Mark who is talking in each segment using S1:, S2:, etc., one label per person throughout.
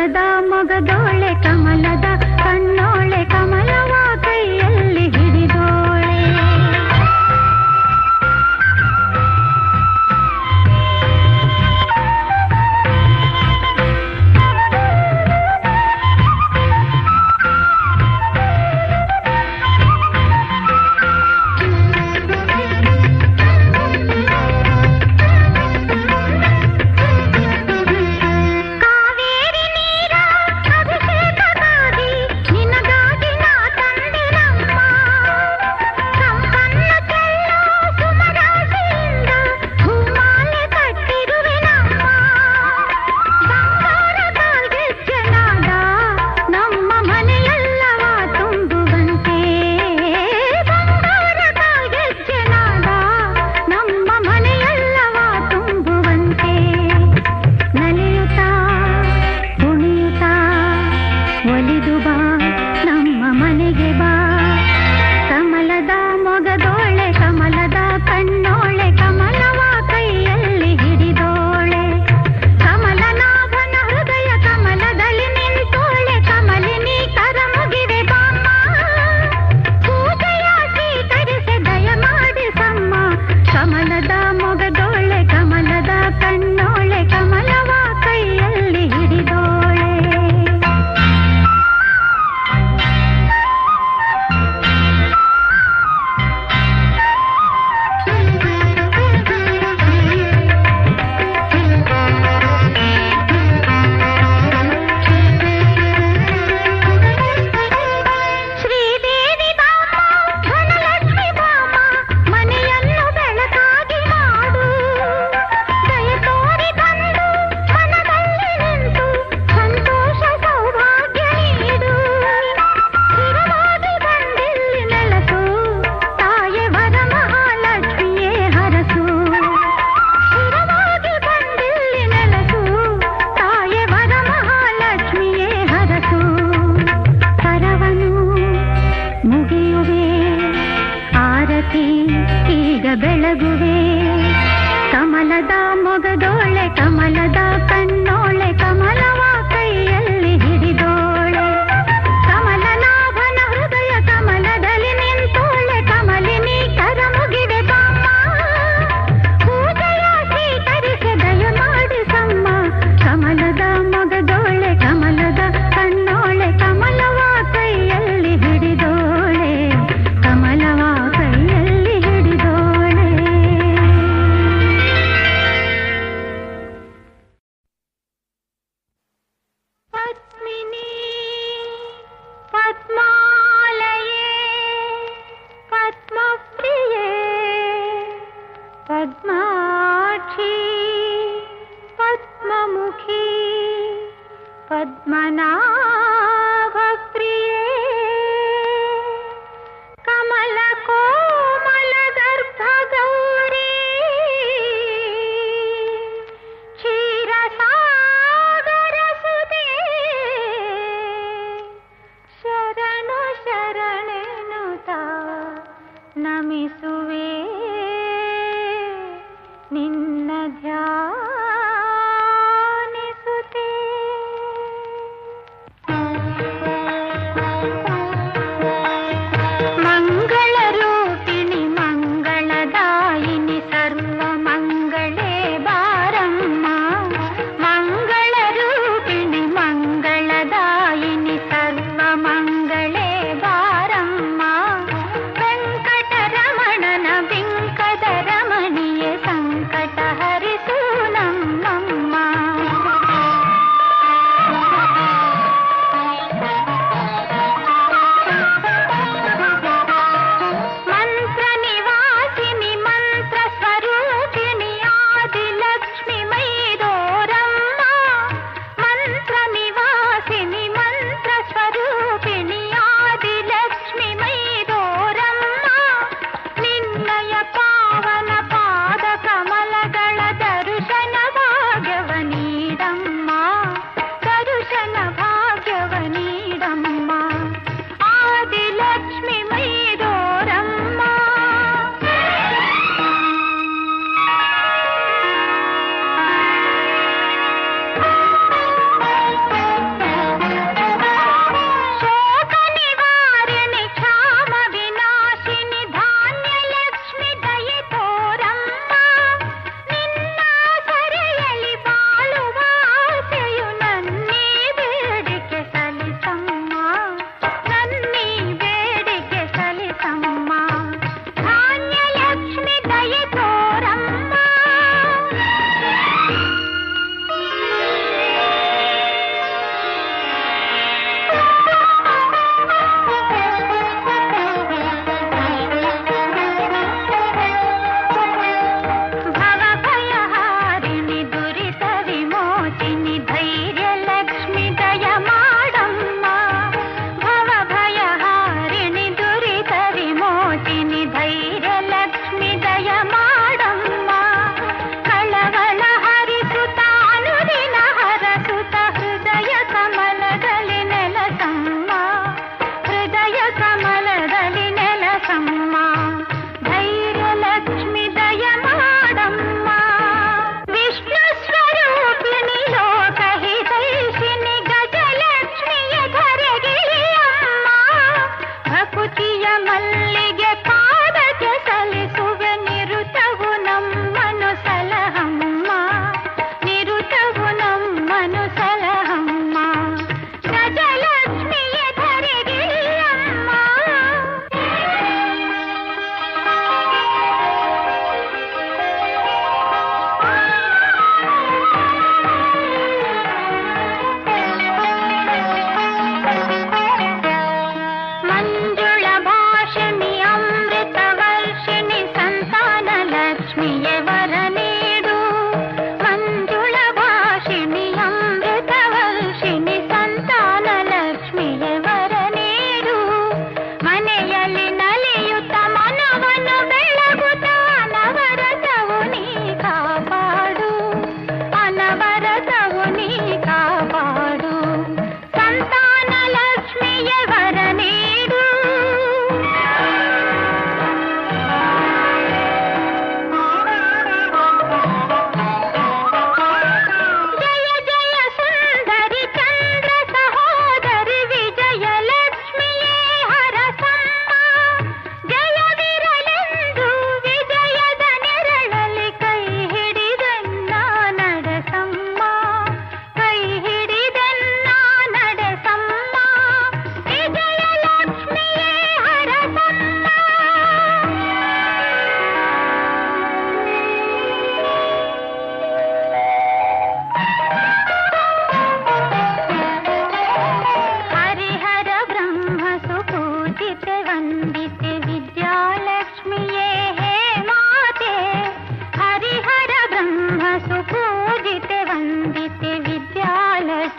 S1: ಕಮಲದ ಮೊಗದೋಳೆ ಕಮಲದ ಕಣ್ಣೋಳೆ ಕಮಲವ ಕೈಯಲ್ಲಿ ಹಿಡಿದೋಳೆ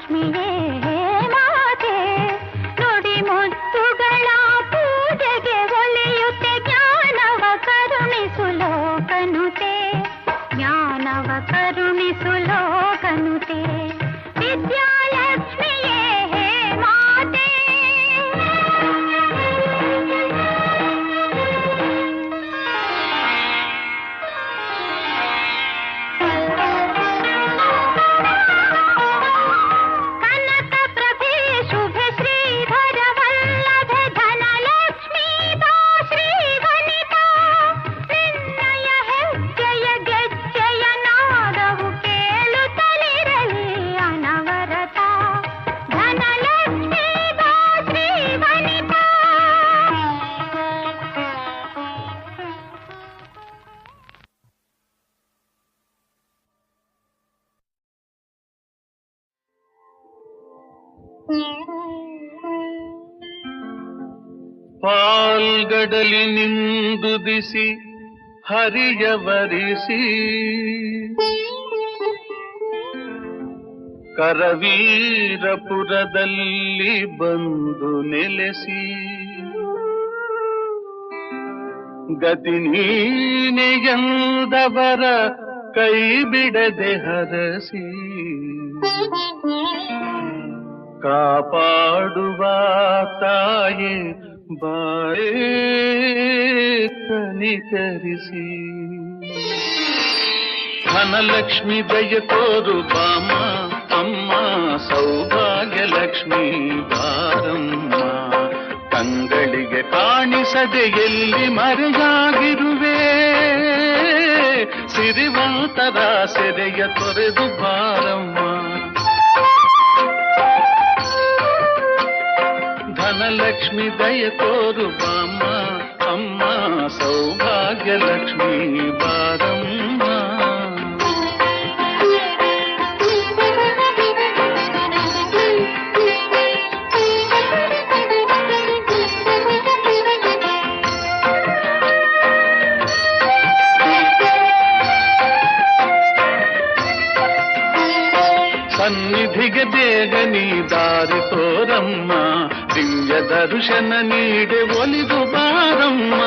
S1: ಲಕ್ಷ್ಮಿಯೇ ಮಾತೆ ನುಡಿ ಮುತ್ತುಗಳ ಪೂಜೆಗೆ ಒಲಿಯುತ್ತೆ ಜ್ಞಾನವ ಕರುಣಿಸು ಲೋಕನುತೆ ಜ್ಞಾನವ ಕರುಣಿಸು ಲೋಕನುತೆ ವಿದ್ಯಾಲಕ್ಷ್ಮಿಯೇ ಮಾತೆ
S2: ಪಾಲ್ಗಡಲಿ ನಿಂದುದಿಸಿ ಹರಿಯವರಿಸಿ ಕರವೀರಪುರದಲ್ಲಿ ಬಂದು ನೆಲೆಸಿ ಗತಿ ನೀನೆಯಂದವರ ಕೈ ಬಿಡದೆ ಹರಸಿ ಕಾಪಾಡುವ ತಾಯೇ ಬಾಳೆ ಕನಿಕರಿಸಿ ಧನಲಕ್ಷ್ಮಿ ದಯ ತೋರು ಬಾಮ ಅಮ್ಮ ಸೌಭಾಗ್ಯ ಲಕ್ಷ್ಮಿ ಬಾರಮ್ಮ ಕಂಗಳಿಗೆ ಕಾಣಿಸದೆ ಎಲ್ಲಿ ಮರೆಯಾಗಿರುವೆ ಸಿರಿವಂತರ ಸೆರೆಯ ತೊರೆದು ಬಾರಮ್ಮ ಧನಲಕ್ಷ್ಮಿ ದಯ ತೋರು ಬಾಮ್ಮ ಅಮ್ಮ ಸೌಭಾಗ್ಯ ಲಕ್ಷ್ಮಿ ಬಾರಮ್ಮ ಸನ್ನಿಧಿಗೆ ಬೇಗ ನೀ ದಾರಿ ತೋರಮ್ಮ ದಿವ್ಯ ದರ್ಶನ ನೀಡೆ ಒಲಿದು ಬಾರಮ್ಮ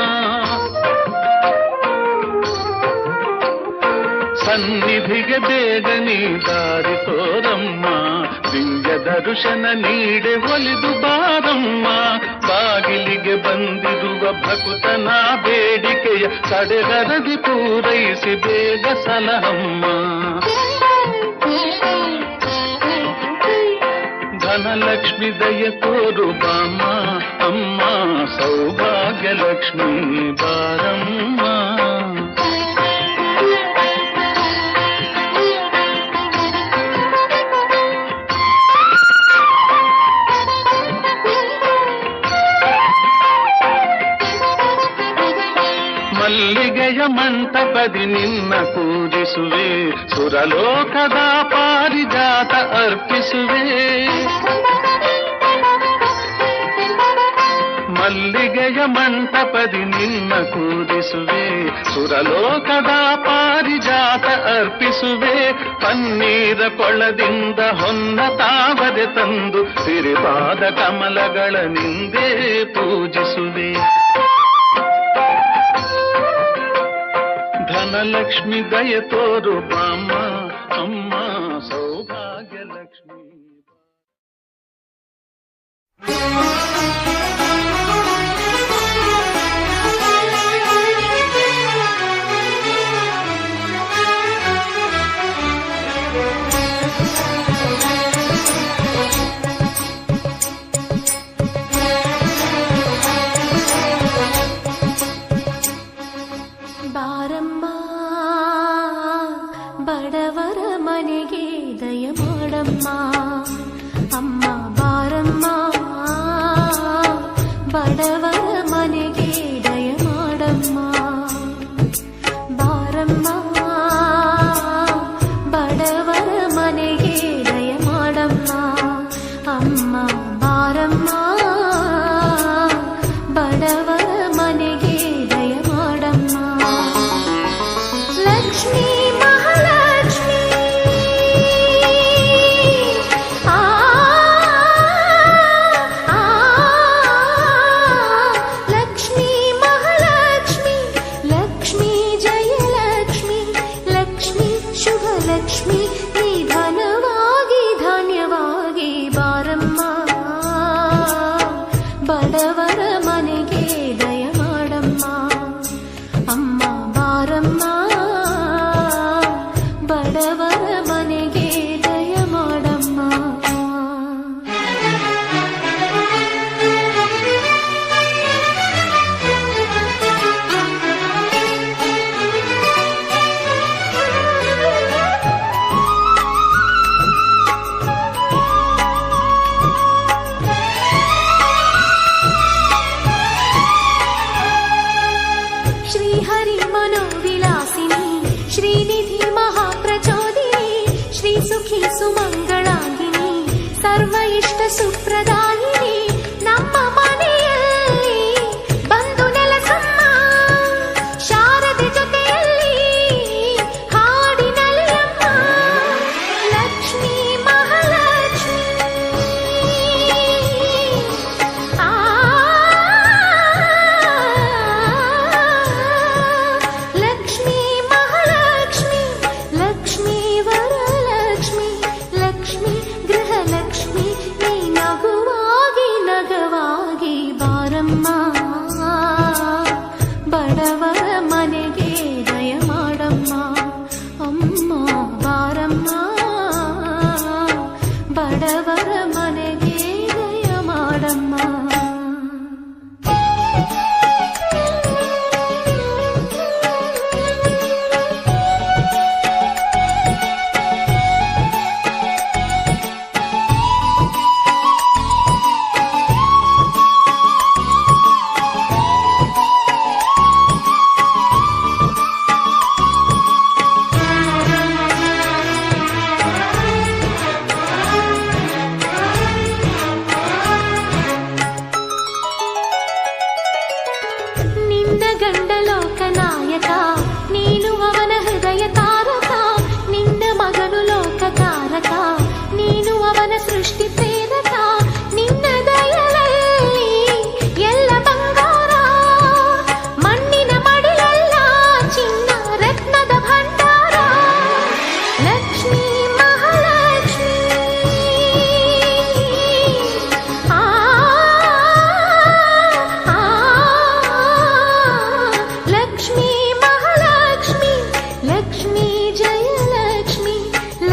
S2: ಸನ್ನಿಧಿಗೆ ಬೇಗ ನೀ ದಾರಿ ತೋರಮ್ಮ ದಿವ್ಯ ದರ್ಶನ ನೀಡೆ ಒಲಿದು ಬಾರಮ್ಮ ಬಾಗಿಲಿಗೆ ಬಂದಿರುವ ಭಕ್ತನ ಬೇಡಿಕೆಯ ಸಡೆಗರದಿ ಪೂರೈಸಿ ಬೇಗ ಸಲಹಮ್ಮ ಧನಲಕ್ಷ್ಮಿ ದಯ ತೋರು ಬಾಮ್ಮ ಅಮ್ಮ ಸೌಭಾಗ್ಯ ಲಕ್ಷ್ಮಿ ಬಾರಮ್ಮ ಮಲ್ಲಿಗೆಯ ಮಂಟಪದಿ ನಿನ್ನ ಪೂಜಿಸುವೆ ಸುರಲೋಕದ ಪಾರಿಜಾತ ಅರ್ಪಿಸುವೆ ಮಲ್ಲಿಗೆಯ ಮಂಟಪದಿ ನಿನ್ನ ಪೂಜಿಸುವೆ ಸುರಲೋಕದ ಪಾರಿಜಾತ ಅರ್ಪಿಸುವೆ ಪನ್ನೀರ ಕೊಳದಿಂದ ಹೊನ್ನ ತಾವರೆ ತಂದು ಸಿರಿಪಾದ ಕಮಲಗಳ ನಿಂದೆ ಪೂಜಿಸುವೆ ಧನಲಕ್ಷ್ಮಿ ದಯ ತೋರು ಬಾಮ್ಮ ಅಮ್ಮ ಸೌಭಾಗ್ಯ ಲಕ್ಷ್ಮಿ
S3: ಬಡವರ ಮನೆಗೆ ದಯ ಮಾಡಮ್ಮ ಅಮ್ಮ ಬಾರಮ್ಮ ಬಡವರ ಮನೆಗೆ ದಯ ಮಾಡಮ್ಮ ಬಾರಮ್ಮ ಬಡವರ ಮನೆಗೆ ದಯ ಮಾಡಮ್ಮ ಅಮ್ಮ ಬಾರಮ್ಮ ಬಡವರ ಮನೆಗೆ ದಯ ಮಾಡಮ್ಮ ಲಕ್ಷ್ಮೀ ಮಹಾಲಕ್ಷ್ಮೀ ಆ ಸುಪ್ರದಾಯಿನಿ ನಮ್ಮ ಮನೆಯಲ್ಲಿ ಬಂದು ನೆಲಸಮ್ಮ ಶಾರದೆ ಜೊತೆಯಲ್ಲಿ ಹಾಡಿನಲ್ಲಿ ಅಮ್ಮ ಲಕ್ಷ್ಮೀ ಮಹಾಲಕ್ಷ್ಮಿ ಲಕ್ಷ್ಮೀ ಮಹಾಲಕ್ಷ್ಮಿ ಲಕ್ಷ್ಮೀ ವರಲಕ್ಷ್ಮಿ ಲಕ್ಷ್ಮೀ ಗೃಹಲಕ್ಷ್ಮಿ ನೀ ನಗುವಾಗಿ ನಗವಾಗಿ ಬಾರಮ್ಮ ಬಡವರ ಮನೆಗೆ ದಯ ಮಾಡಮ್ಮ ಅಮ್ಮ ಬಾರಮ್ಮ ಬಡವರ ಮನೆಗೆ ದಯ ಮಾಡಮ್ಮ. ನಿನ್ನ ಗಂಡ ಲೋಕನಾಯಕ ನೀನು ಅವನ ಹೃದಯ ತಾರಕ ನಿನ್ನ ಮಗನು ಲೋಕಕಾರಕ ನೀನು ಅವನ ಸೃಷ್ಟಿ ಪ್ರೇರಕ ನಿನ್ನ ದಯದಲ್ಲಿ ಎಲ್ಲ ಬಂಗಾರ ಮಣ್ಣಿನ ಮಡಿಲಲ್ಲ ಚಿನ್ನ ರತ್ನದ ಭಂಡಾರ ಲಕ್ಷ್ಮೀ ಮಹಾಲಕ್ಷ್ಮಿ ಲಕ್ಷ್ಮೀ ಮಹಾಲಕ್ಷ್ಮಿ ಲಕ್ಷ್ಮೀ ಜಯಲಕ್ಷ್ಮಿ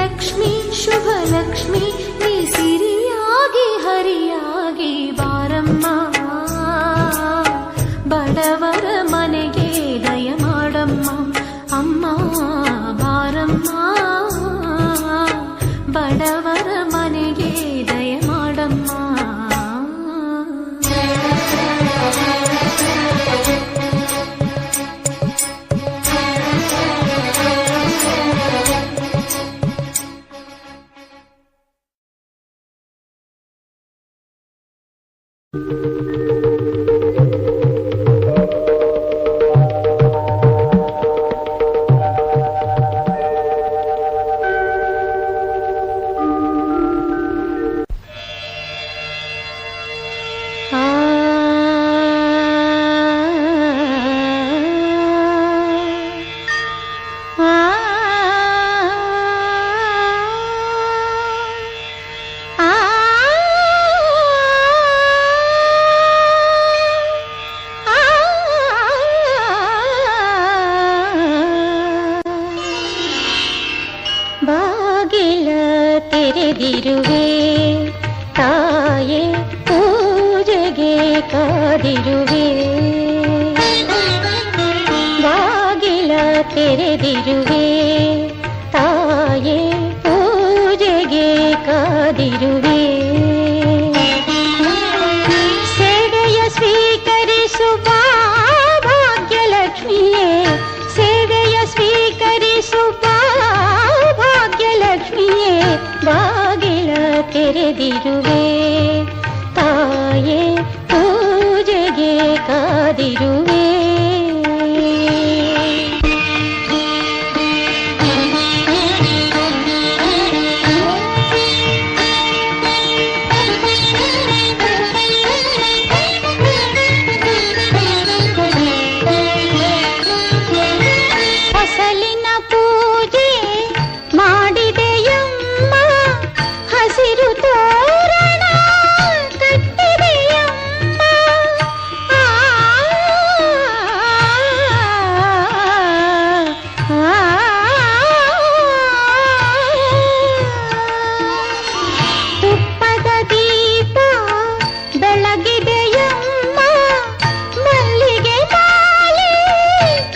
S3: ಲಕ್ಷ್ಮೀ ಶುಭ ಲಕ್ಷ್ಮಿ ನೀ ಸಿರಿಯಾಗಿ ಹರಿಯಾಗಿ ಬಾರಮ್ಮ ಬಡವರ ಮನೆಗೆ ದಯ ಮಾಡಮ್ಮ ಅಮ್ಮ ಬಾರಮ್ಮ ಬಡವರ ಮನೆಗೆ ದಯ ಮಾಡಮ್ಮ. ಬಾಗಿಲ ತೆರೆದಿರುವೆ ತಾಯೇ ಪೂಜೆಗೆ ಕಾದಿರುವೆ ಬಾಗಿಲ ತೆರೆದಿರುವೆ ತಾಯೇ ಪೂಜೆಗೆ ಕಾದಿರುವೆ ಸೇವೆಯ ಸ್ವೀಕರಿಸುವ ಭಾಗ್ಯಲಕ್ಷ್ಮಿಯೇ ಸೇವೆಯ ಸ್ವೀಕರಿಸುವ ಭಾಗ್ಯಲಕ್ಷ್ಮಿಯೇ ಬಾಗಿಲ ತೆರೆದಿರುವೆ ತಾಯೇ ಪೂಜೆಗೆ ಕಾದಿರುವೆ ಫಸಲಿನ ಪೂಜೆ ಮಾಡಿದೆಯಮ್ಮ ಹಸಿರು ತೋರಣ ಕಟ್ಟಿದೆಯಮ್ಮ ತುಪ್ಪದ ದೀಪ ಬೆಳಗಿದೆಯಮ್ಮ ಮಲ್ಲಿಗೆ ಮಾಲೆ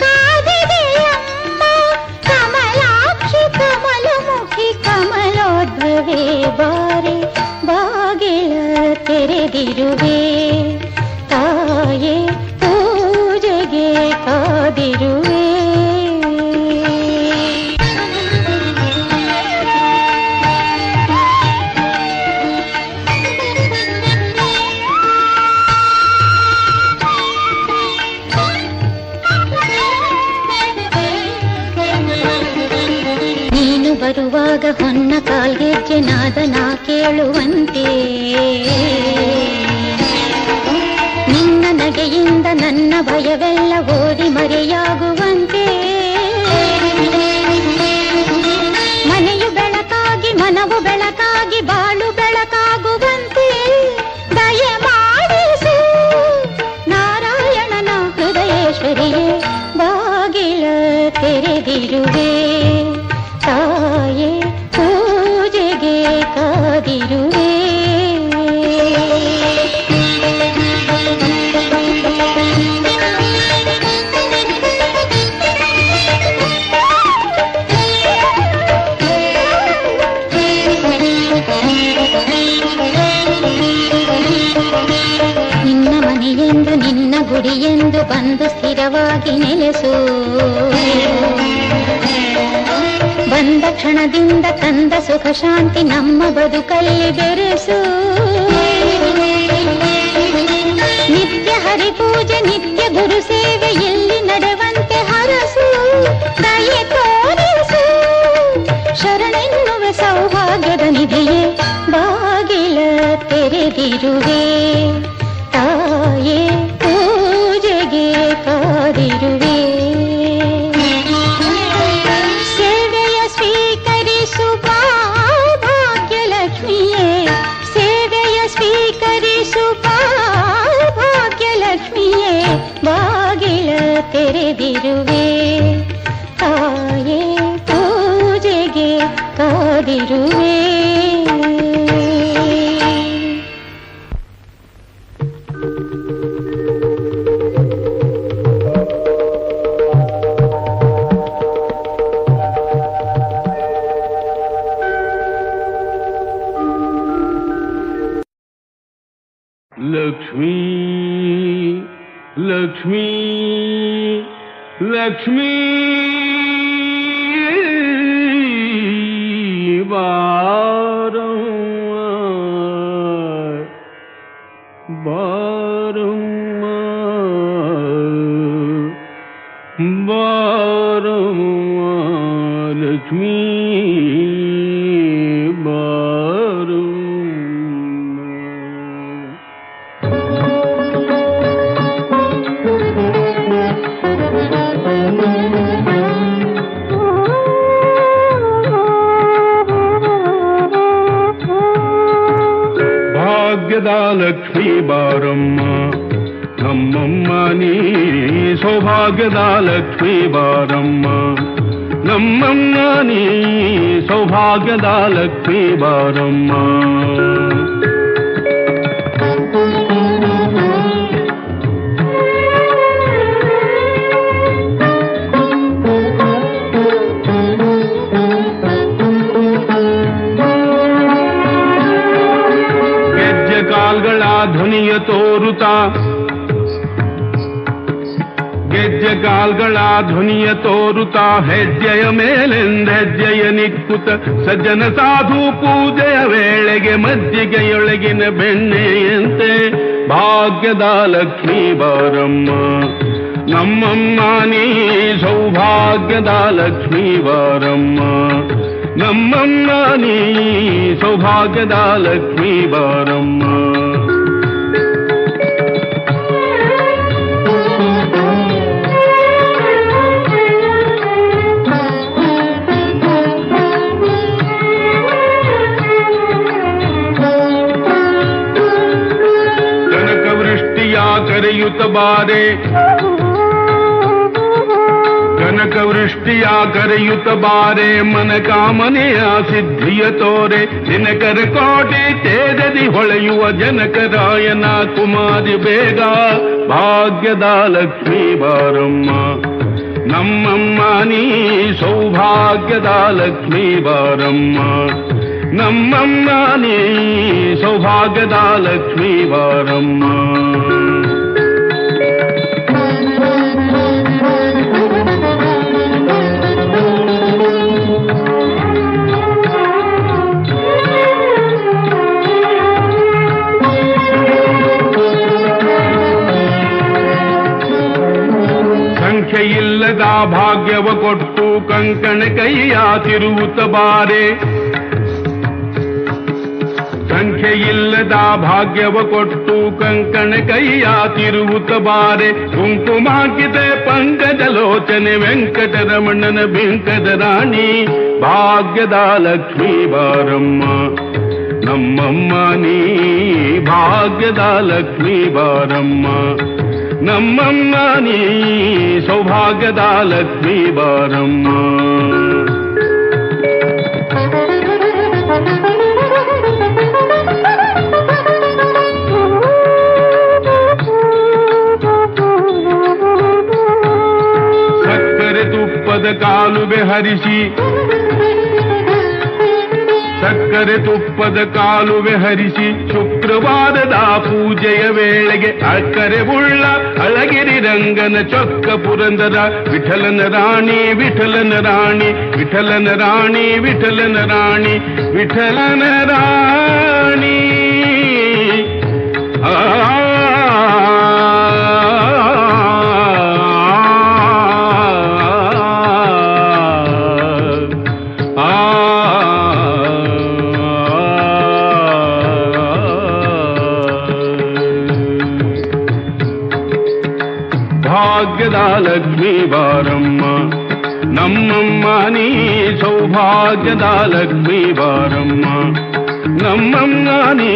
S3: ಕಾದಿದೆಯಮ್ಮ ಕಮಲಾಕ್ಷಿ ಕಮಲಮುಖಿ ಕಮಲೋದ್ಭವೇ ಬಾರೆ ಬಾಗಿಲ ತೆರೆದಿರುವೆ ತಾಯೇ ಪೂಜೆಗೆ ಕಾದಿರುವೆ ಹೊನ್ನ ಕಾಲ್ಗೆಜ್ಜೆ ನಾದನ ಕೇಳುವಂತೆ ನಿನ್ನ ನಗೆಯಿಂದ ನನ್ನ ಭಯವೆಲ್ಲ ಓಡಿ ಮರೆಯಾಗುವಂತೆ ಮನೆಯು ಬೆಳಕಾಗಿ ಮನವು ಬೆಳಕಾಗಿ ಬಾಳು ಬೆಳಕಾಗುವಂತೆ ದಯೆ ಮಾಡಿಸು ನಾರಾಯಣನ ಹೃದಯೇಶ್ವರಿಯೇ ಬಾಗಿಲ ತೆರೆದಿರುವೆ ತಾಯೇ ಪೂಜೆಗೆ ಕಾದಿರುವೆ ನಿನ್ನ ಮನೆಯೆಂದು ನಿನ್ನ ಗುಡಿಯೆಂದು ಬಂದು ಸ್ಥಿರವಾಗಿ ನೆಲೆಸು ಬಂದ ಕ್ಷಣದಿಂದ ತಂದ ಸುಖ ಶಾಂತಿ ನಮ್ಮ ಬದುಕಲ್ಲಿ ಬೆರೆಸು ನಿತ್ಯ ಹರಿಪೂಜೆ ನಿತ್ಯ ಗುರು ಸೇವೆ ಎಲ್ಲಿ ನಡೆವಂತೆ ಹರಸು ದಯೆ ತೋರಿಸು ಶರಣೆನ್ನುವ ಸೌಭಾಗ್ಯದ ನಿಧಿಯೇ ಬಾಗಿಲ ತೆರೆದಿರುವೆ ತಾಯೇ ಪೂಜೆಗೆ ಕಾದಿರುವೆ ಸೇವೆಯ ಸ್ವೀಕರಿಸು ಭಾಗ್ಯಲಕ್ಷ್ಮಿಯೇ ಸೇವೆಯ ಸ್ವೀಕರಿಸು ಭಾಗ್ಯಲಕ್ಷ್ಮಿಯೇ ಬಾಗಿಲ ತೆರೆದಿರುವೆ ತಾಯೇ ಪೂಜೆಗೆ ಕಾದಿರುವೆ
S2: ಲಕ್ಷ್ಮೀ ಲಕ್ಷ್ಮೀ ಲಕ್ಷ್ಮೀ ಬಾರವ್ವ ಬಾರವ್ವ ಬಾರವ್ವ ಲಕ್ಷ್ಮೀ ಲಕ್ಷ್ಮೀ ಬಾರಮ್ಮ ನಮ್ಮಮ್ಮ ನೀ ಸೌಭಾಗ್ಯದ ಲಕ್ಷ್ಮೀ ಬಾರಮ್ಮ ನಮ್ಮಮ್ಮ ನೀ ಸೌಭಾಗ್ಯದ ಲಕ್ಷ್ಮೀ ಬಾರಮ್ಮ ಧ್ವನಿಯ ತೋರುತ್ತಾ ಗೆಜ್ಜೆ ಕಾಲ್ಗಳ ಧ್ವನಿಯ ತೋರುತ್ತಾ ಹೆಜ್ಜೆಯ ಮೇಲೆಂದೆಜ್ಜೆಯ ನಿಕ್ಕುತ್ತ ಸಜ್ಜನ ಸಾಧು ಪೂಜೆಯ ವೇಳೆಗೆ ಮಜ್ಜಿಗೆಯೊಳಗಿನ ಬೆಣ್ಣೆಯಂತೆ ಭಾಗ್ಯದ ಲಕ್ಷ್ಮೀ ಬಾರಮ್ಮ ನಮ್ಮಮ್ಮ ನೀ ಸೌಭಾಗ್ಯದ ಲಕ್ಷ್ಮೀ ಬಾರಮ್ಮ ನಮ್ಮಮ್ಮ ನೀ ಸೌಭಾಗ್ಯದ ಲಕ್ಷ್ಮೀ ಬಾರಮ್ಮ ಕರೆಯುತ್ತ ಬಾರೆ ಕನಕವೃಷ್ಟಿಯ ಕರೆಯುತ್ತ ಬಾರೆ ಮನ ಕಾಮನೆಯ ಸಿದ್ಧಿಯ ತೋರೆ ದಿನಕರ ಕೋಟೆ ತೇಜದಿ ಹೊಳೆಯುವ ಜನಕರಾಯನ ಕುಮಾರಿ ಬೇಗ ಭಾಗ್ಯದ ಲಕ್ಷ್ಮೀ ಬಾರಮ್ಮ ನಮ್ಮಮ್ಮ ನೀ ಸೌಭಾಗ್ಯದ ಲಕ್ಷ್ಮೀ ಬಾರಮ್ಮ ನಮ್ಮಮ್ಮ ನೀ ಸೌಭಾಗ್ಯದ ಲಕ್ಷ್ಮೀ ಬಾರಮ್ಮ ಸಂಖ್ಯೆಯಿಲ್ಲದ ಭಾಗ್ಯವ ಕೊಟ್ಟು ಕಂಕಣ ಕೈಯ ತಿರುವುತ್ತ ಬಾರೆ ಸಂಖ್ಯೆಯಿಲ್ಲದ ಭಾಗ್ಯವ ಕೊಟ್ಟು ಕಂಕಣ ಕೈಯ ತಿರುವುತ್ತ ಬಾರೆ ಕುಂಕುಮಾಕಿತೆ ಪಂಕಜಲೋಚನೆ ವೆಂಕಟರಮಣನ ಬಿಂಕದ ರಾಣಿ ಭಾಗ್ಯದ ಲಕ್ಷ್ಮೀ ಬಾರಮ್ಮ ನಮ್ಮಮ್ಮ ನೀ ಭಾಗ್ಯದ ಲಕ್ಷ್ಮೀ ಬಾರಮ್ಮ ನಮ್ಮಮ್ಮ ನೀ ಸೌಭಾಗ್ಯದ ಲಕ್ಷ್ಮೀ ಬಾರಮ್ಮ ಸಕ್ಕರೆ ತುಪ್ಪದ ಕಾಲುವೆ ಹರಿಸಿ ಸಕ್ಕರೆ ತುಪ್ಪದ ಕಾಲುವೆ ಹರಿಸಿ ಶುಕ್ರವಾರದ ಪೂಜೆಯ ವೇಳೆಗೆ ಅಕ್ಕರೆ ಉಳ್ಳ ಅಳಗಿರಿ ರಂಗನ ಚೊಕ್ಕ ಪುರಂದರ ವಿಠಲನ ರಾಣಿ ವಿಠಲನ ರಾಣಿ ವಿಠಲನ ರಾಣಿ ವಿಠಲನ ರಾಣಿ ವಿಠಲನ ರಾಣಿ ಭಾಗ್ಯದ ಲಕ್ಷ್ಮೀ ಬಾರಮ್ಮ ನಮ್ಮಮ್ಮ ನೀ ಸೌಭಾಗ್ಯದ ಲಕ್ಷ್ಮೀ ಬಾರಮ್ಮ ನಮ್ಮಮ್ಮ ನೀ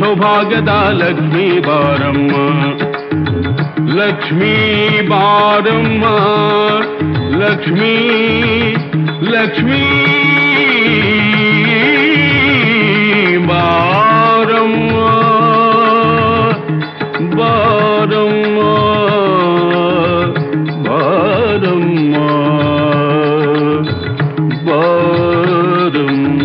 S2: ಸೌಭಾಗ್ಯದ ಲಕ್ಷ್ಮೀ ಬಾರಮ್ಮ ಲಕ್ಷ್ಮೀ ಬಾರಮ್ಮ ಲಕ್ಷ್ಮೀ ಲಕ್ಷ್ಮೀ ಬಾರಮ್ಮ ಬಾರಮ್ಮ ಬಾರಮ್ಮ ಬಾರಮ್ಮ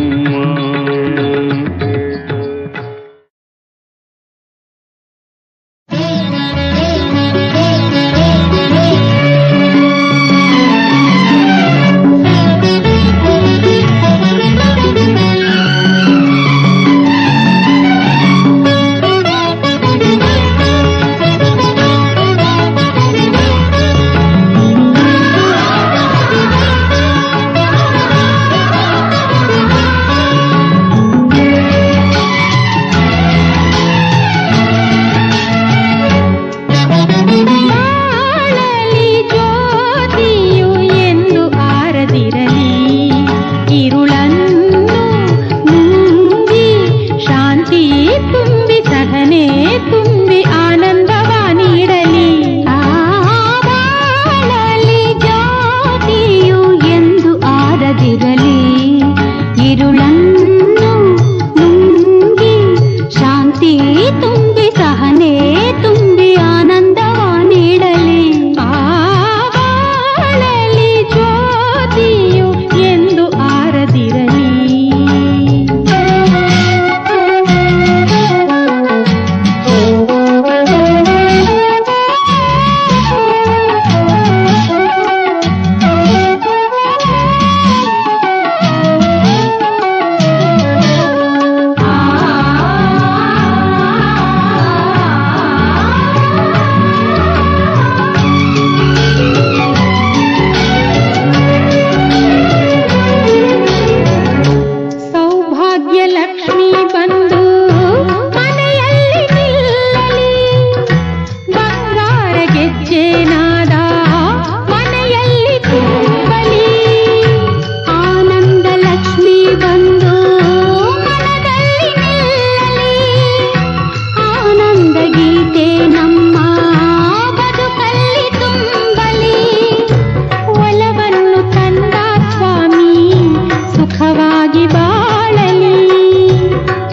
S3: ಸುಖವಾಗಿ ಬಾಳಲಿ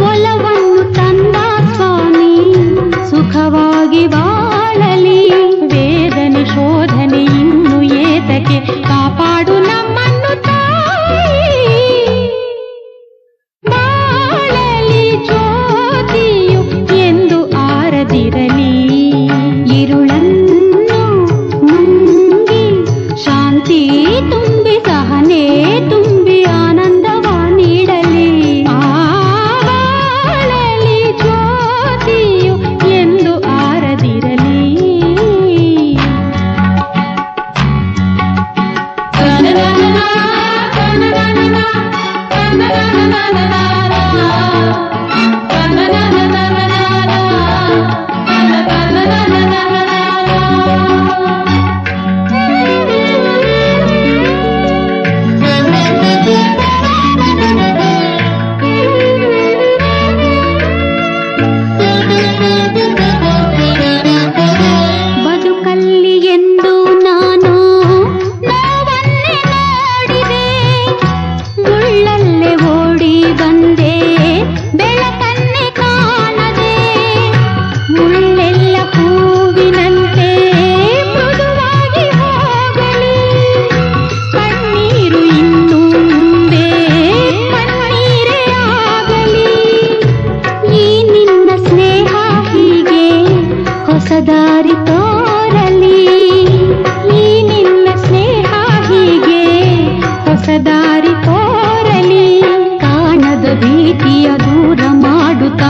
S3: ಒಲವ
S1: ಪ್ರೀತಿಯ ದೂರ ಮಾಡುತ್ತ